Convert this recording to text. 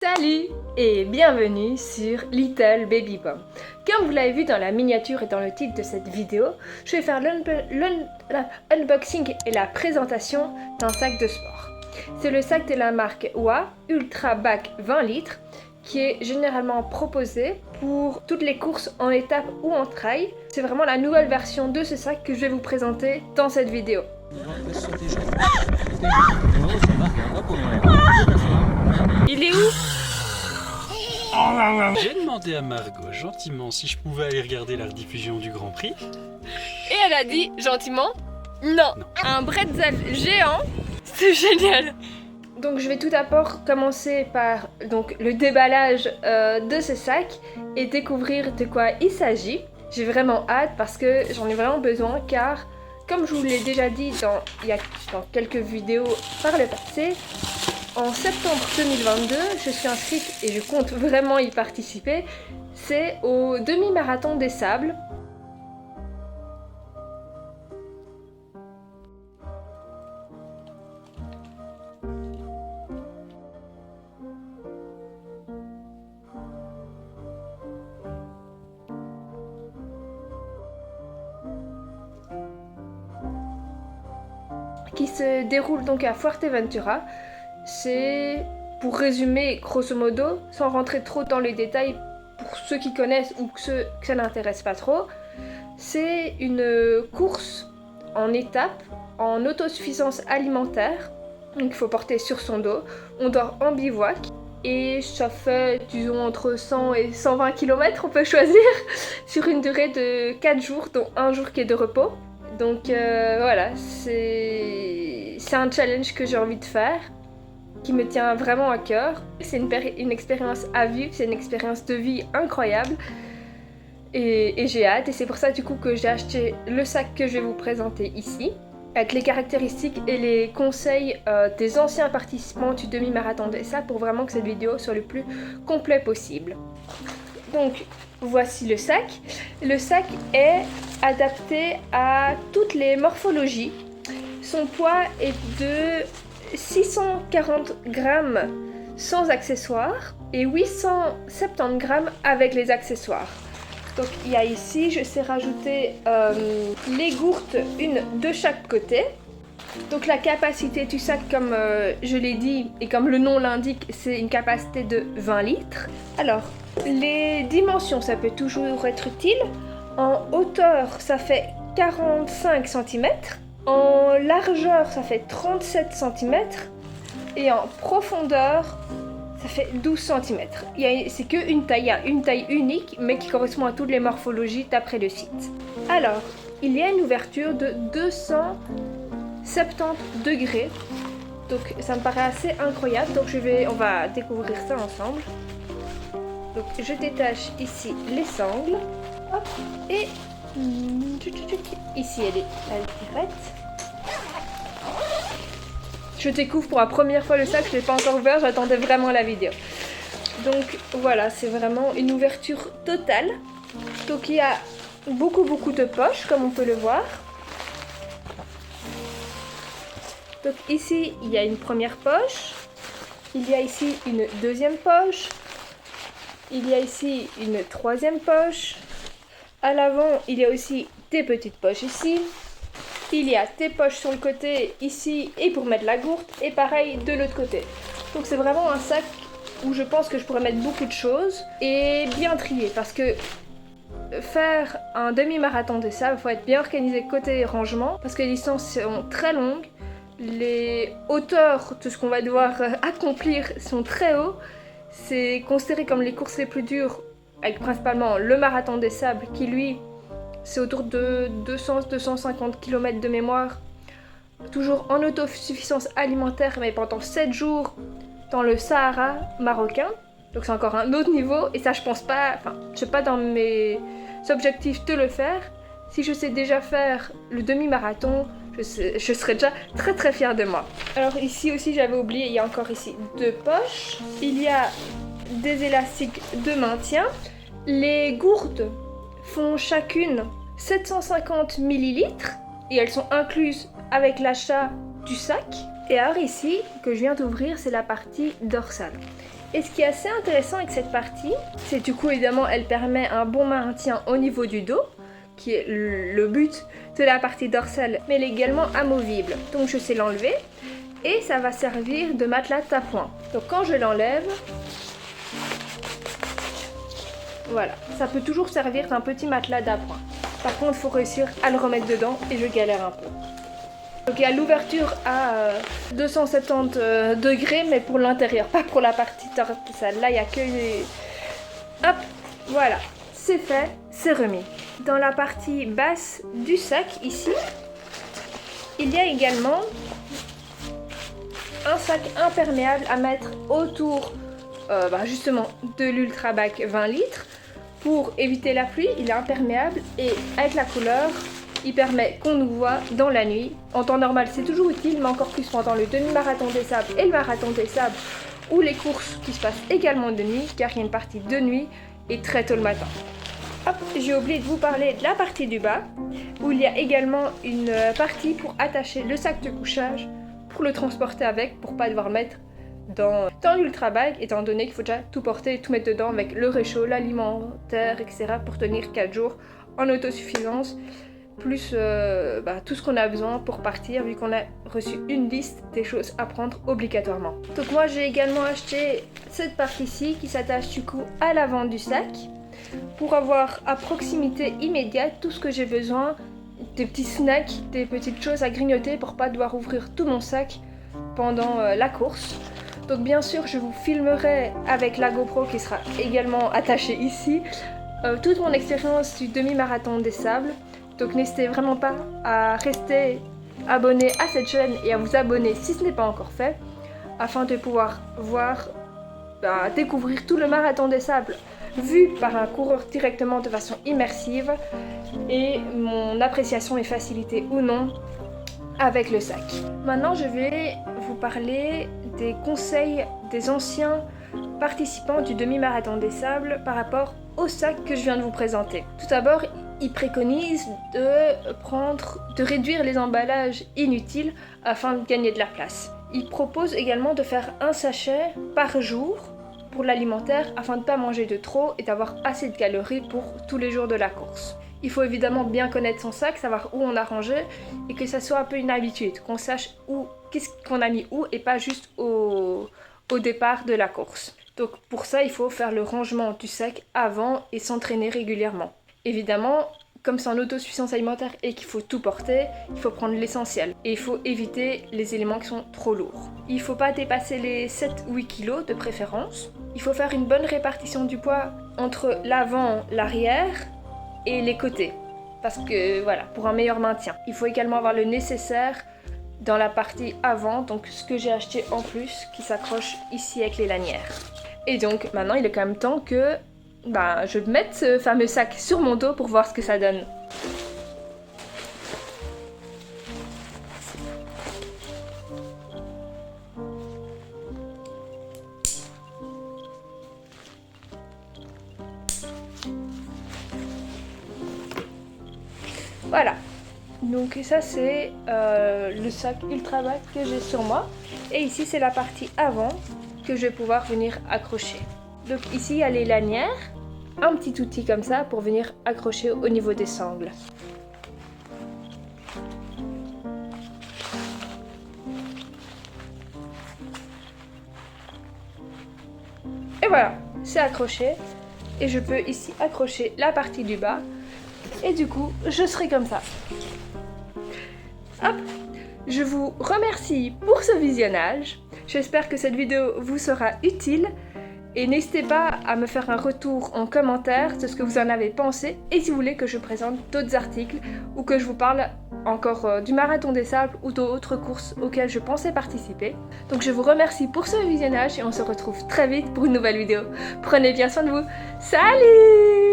Salut et bienvenue sur Little Baby Bomb. Comme vous l'avez vu dans la miniature et dans le titre de cette vidéo, je vais faire l'unboxing et la présentation d'un sac de sport. C'est le sac de la marque OA Ultra Bac 20 litres qui est généralement proposé pour toutes les courses en étape ou en trail. C'est vraiment la nouvelle version de ce sac que je vais vous présenter dans cette vidéo. Il est où? J'ai demandé à Margot gentiment si je pouvais aller regarder la rediffusion du Grand Prix. Et elle a dit gentiment non. Un bretzel géant, c'est génial. Donc je vais tout d'abord commencer par le déballage de ce sac et découvrir de quoi il s'agit. J'ai vraiment hâte parce que j'en ai vraiment besoin car comme je vous l'ai déjà dit dans quelques vidéos par le passé, en septembre 2022, je suis inscrite et je compte vraiment y participer. C'est au demi-marathon des Sables. Qui se déroule donc à Fuerteventura. C'est, pour résumer grosso modo, sans rentrer trop dans les détails pour ceux qui connaissent ou ceux que ça n'intéresse pas trop, c'est une course en étape, en autosuffisance alimentaire, donc il faut porter sur son dos, on dort en bivouac et ça fait disons entre 100 et 120 km on peut choisir sur une durée de 4 jours dont un jour qui est de repos. Donc voilà, c'est un challenge que j'ai envie de faire, qui me tient vraiment à cœur. C'est une expérience à vivre, c'est une expérience de vie incroyable et j'ai hâte. Et c'est pour ça du coup que j'ai acheté le sac que je vais vous présenter ici, avec les caractéristiques et les conseils des anciens participants du demi-marathon des Sables pour vraiment que cette vidéo soit le plus complet possible. Donc voici le sac. Le sac est adapté à toutes les morphologies. Son poids est de 640 grammes sans accessoires et 870 grammes avec les accessoires. Donc il y a ici, je sais rajouter les gourdes, une de chaque côté. Donc la capacité du sac, comme je l'ai dit et comme le nom l'indique, c'est une capacité de 20 litres. Alors, les dimensions, ça peut toujours être utile. En hauteur, ça fait 45 cm. En largeur, ça fait 37 cm. Et en profondeur, ça fait 12 cm. C'est qu'une taille, il y a une taille unique, mais qui correspond à toutes les morphologies d'après le site. Alors, il y a une ouverture de 270 degrés. Donc ça me paraît assez incroyable. Donc on va découvrir ça ensemble. Donc je détache ici les sangles. Hop, et ici elle est direct. Je découvre pour la première fois le sac, je ne l'ai pas encore ouvert, j'attendais vraiment la vidéo. Donc voilà, c'est vraiment une ouverture totale. Donc il y a beaucoup de poches comme on peut le voir. Donc ici il y a une première poche, il y a ici une deuxième poche, il y a ici une troisième poche. À l'avant, il y a aussi des petites poches ici. Il y a des poches sur le côté ici et pour mettre la gourde et pareil de l'autre côté. Donc c'est vraiment un sac où je pense que je pourrais mettre beaucoup de choses et bien trier parce que faire un demi-marathon de ça, il faut être bien organisé côté rangement parce que les distances sont très longues. Les hauteurs de ce qu'on va devoir accomplir sont très hauts. C'est considéré comme les courses les plus dures, avec principalement le marathon des Sables qui lui c'est autour de 200-250 km de mémoire, toujours en autosuffisance alimentaire mais pendant 7 jours dans le Sahara marocain, donc c'est encore un autre niveau et ça je pense pas, je sais pas dans mes objectifs de le faire. Si je sais déjà faire le demi-marathon, je serais déjà très fière de moi. Alors ici aussi j'avais oublié, il y a encore ici 2 poches, il y a des élastiques de maintien. Les gourdes font chacune 750 ml et elles sont incluses avec l'achat du sac. Et alors ici, que je viens d'ouvrir, c'est la partie dorsale. Et ce qui est assez intéressant avec cette partie, c'est du coup évidemment elle permet un bon maintien au niveau du dos, qui est le but de la partie dorsale, mais elle est également amovible. Donc je sais l'enlever et ça va servir de matelas d'appoint. Donc quand je l'enlève, voilà, ça peut toujours servir d'un petit matelas d'appoint. Par contre, il faut réussir à le remettre dedans et je galère un peu. Donc il y a l'ouverture à 270 degrés, mais pour l'intérieur, pas pour la partie dorsale. Là, il n'y a que les... Hop, voilà, c'est fait, c'est remis. Dans la partie basse du sac, ici, il y a également un sac imperméable à mettre autour justement de l'Ultrabac 20 litres pour éviter la pluie. Il est imperméable et avec la couleur, il permet qu'on nous voit dans la nuit. En temps normal, c'est toujours utile, mais encore plus pendant le demi-marathon des sables et le marathon des sables ou les courses qui se passent également de nuit, car il y a une partie de nuit et très tôt le matin. Hop, j'ai oublié de vous parler de la partie du bas, où il y a également une partie pour attacher le sac de couchage, pour le transporter avec, pour pas devoir le mettre dans l'Ultrabac, étant donné qu'il faut déjà tout porter, tout mettre dedans avec le réchaud, l'alimentaire, etc. pour tenir 4 jours en autosuffisance, plus tout ce qu'on a besoin pour partir, vu qu'on a reçu une liste des choses à prendre obligatoirement. Donc moi j'ai également acheté cette partie-ci qui s'attache du coup à l'avant du sac, pour avoir à proximité immédiate tout ce que j'ai besoin, des petits snacks, des petites choses à grignoter pour pas devoir ouvrir tout mon sac pendant la course. Donc bien sûr je vous filmerai avec la GoPro qui sera également attachée ici toute mon expérience du demi-marathon des sables. Donc n'hésitez vraiment pas à rester abonné à cette chaîne et à vous abonner si ce n'est pas encore fait, afin de pouvoir découvrir tout le marathon des sables vu par un coureur directement de façon immersive, et mon appréciation est facilitée ou non avec le sac. Maintenant je vais vous parler des conseils des anciens participants du demi-marathon des sables par rapport au sac que je viens de vous présenter. Tout d'abord, ils préconisent de réduire les emballages inutiles afin de gagner de la place. Ils proposent également de faire un sachet par jour pour l'alimentaire afin de ne pas manger de trop et d'avoir assez de calories pour tous les jours de la course. Il faut évidemment bien connaître son sac, savoir où on a rangé et que ça soit un peu une habitude, qu'on sache qu'est-ce qu'on a mis où et pas juste au départ de la course. Donc pour ça, il faut faire le rangement du sac avant et s'entraîner régulièrement. Évidemment, comme c'est en autosuffisance alimentaire et qu'il faut tout porter, il faut prendre l'essentiel. Et il faut éviter les éléments qui sont trop lourds. Il ne faut pas dépasser les 7-8 kg de préférence. Il faut faire une bonne répartition du poids entre l'avant, l'arrière et les côtés. Parce que voilà, pour un meilleur maintien. Il faut également avoir le nécessaire dans la partie avant, donc ce que j'ai acheté en plus, qui s'accroche ici avec les lanières. Et donc maintenant il est quand même temps que je mette ce fameux sac sur mon dos pour voir ce que ça donne. Voilà, donc ça c'est le sac Ultrabac que j'ai sur moi, et ici c'est la partie avant que je vais pouvoir venir accrocher. Donc ici il y a les lanières, un petit outil comme ça pour venir accrocher au niveau des sangles. Et voilà, c'est accroché, et je peux ici accrocher la partie du bas. Et du coup, je serai comme ça. Hop, je vous remercie pour ce visionnage. J'espère que cette vidéo vous sera utile. Et n'hésitez pas à me faire un retour en commentaire de ce que vous en avez pensé. Et si vous voulez que je présente d'autres articles ou que je vous parle encore du marathon des sables ou d'autres courses auxquelles je pensais participer. Donc je vous remercie pour ce visionnage et on se retrouve très vite pour une nouvelle vidéo. Prenez bien soin de vous. Salut!